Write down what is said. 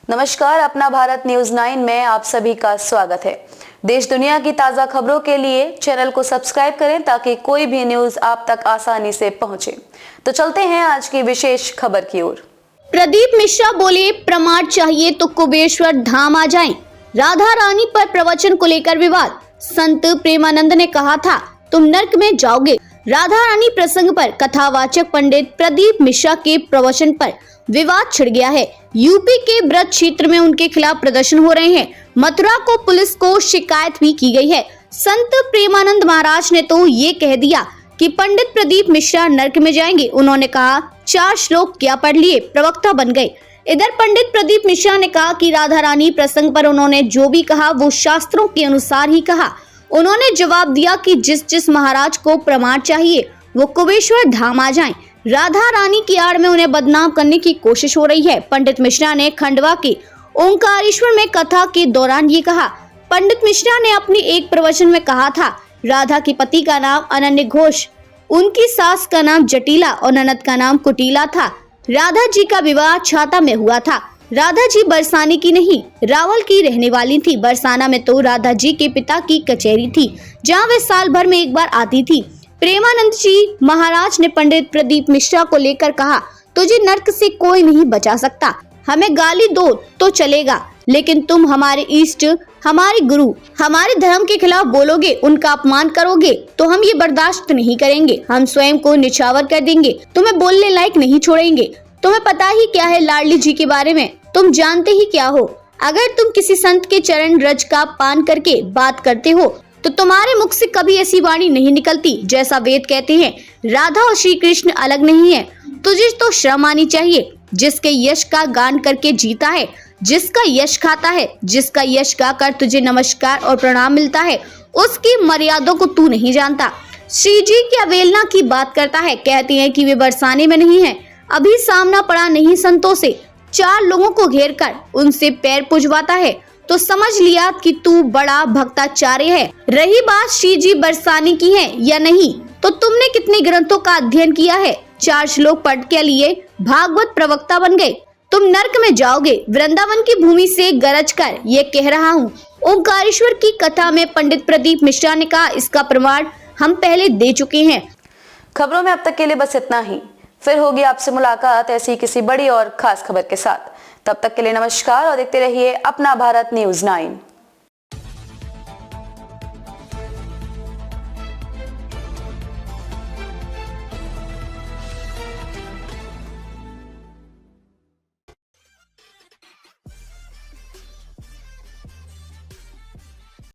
नमस्कार, अपना भारत न्यूज 9 में आप सभी का स्वागत है। देश दुनिया की ताजा खबरों के लिए चैनल को सब्सक्राइब करें ताकि कोई भी न्यूज आप तक आसानी से पहुंचे। तो चलते हैं आज की विशेष खबर की ओर। प्रदीप मिश्रा बोले, प्रमाण चाहिए तो कुबेश्वर धाम आ जाएं। राधा रानी पर प्रवचन को लेकर विवाद। संत प्रेमानंद ने कहा था, तुम नर्क में जाओगे। राधा रानी प्रसंग पर कथावाचक पंडित प्रदीप मिश्रा के प्रवचन पर विवाद छिड़ गया है। यूपी के ब्रज क्षेत्र में उनके खिलाफ प्रदर्शन हो रहे हैं। मथुरा को पुलिस को शिकायत भी की गई है। संत प्रेमानंद महाराज ने तो ये कह दिया कि पंडित प्रदीप मिश्रा नर्क में जाएंगे। उन्होंने कहा 4 श्लोक क्या पढ़ लिए, प्रवक्ता बन गए। इधर पंडित प्रदीप मिश्रा ने कहा कि राधा रानी प्रसंग पर उन्होंने जो भी कहा वो शास्त्रों के अनुसार ही कहा। उन्होंने जवाब दिया कि जिस महाराज को प्रमाण चाहिए वो कुबेश्वर धाम आ जाएं। राधा रानी की आड़ में उन्हें बदनाम करने की कोशिश हो रही है। पंडित मिश्रा ने खंडवा के ओंकारेश्वर में कथा के दौरान ये कहा। पंडित मिश्रा ने अपनी एक प्रवचन में कहा था, राधा के पति का नाम अनन्य घोष, उनकी सास का नाम जटिला और ननद का नाम कुटीला था। राधा जी का विवाह छाता में हुआ था। राधा जी बरसाने की नहीं, रावल की रहने वाली थी। बरसाना में तो राधा जी के पिता की कचहरी थी, जहाँ वे साल भर में एक बार आती थी। प्रेमानंद जी महाराज ने पंडित प्रदीप मिश्रा को लेकर कहा, तुझे नर्क से कोई नहीं बचा सकता। हमें गाली दो तो चलेगा, लेकिन तुम हमारे इष्ट, हमारे गुरु, हमारे धर्म के खिलाफ बोलोगे, उनका अपमान करोगे तो हम ये बर्दाश्त नहीं करेंगे। हम स्वयं को निछावर कर देंगे, तुम्हें बोलने लायक नहीं छोड़ेंगे। तुम्हें पता ही क्या है लाडली जी के बारे में, तुम जानते ही क्या हो। अगर तुम किसी संत के चरण रज का पान करके बात करते हो तो तुम्हारे मुख से कभी ऐसी वाणी नहीं निकलती। जैसा वेद कहते हैं, राधा और श्री कृष्ण अलग नहीं है। तुझे तो शर्म आनी चाहिए। जिसके यश का गान करके जीता है, जिसका यश खाता है, जिसका यश गाकर तुझे नमस्कार और प्रणाम मिलता है, उसकी मर्यादों को तू नहीं जानता। श्री जी की अवहेलना की बात करता है। कहती है कि वे बरसाने में नहीं है। अभी सामना पड़ा नहीं संतों से, 4 लोगों को घेर कर उनसे पैर पुजवाता है तो समझ लिया कि तू बड़ा भक्ताचार्य है। रही बात श्री जी बरसाने की है या नहीं, तो तुमने कितने ग्रंथों का अध्ययन किया है। 4 श्लोक पढ़ के लिए भागवत प्रवक्ता बन गए। तुम नर्क में जाओगे। वृंदावन की भूमि से गरज कर ये कह रहा हूँ। ओंकारेश्वर की कथा में पंडित प्रदीप मिश्रा ने कहा, इसका प्रमाण हम पहले दे चुके हैं। खबरों में अब तक के लिए बस इतना ही। फिर होगी आपसे मुलाकात ऐसी किसी बड़ी और खास खबर के साथ। तब तक के लिए नमस्कार और देखते रहिए अपना भारत न्यूज 9।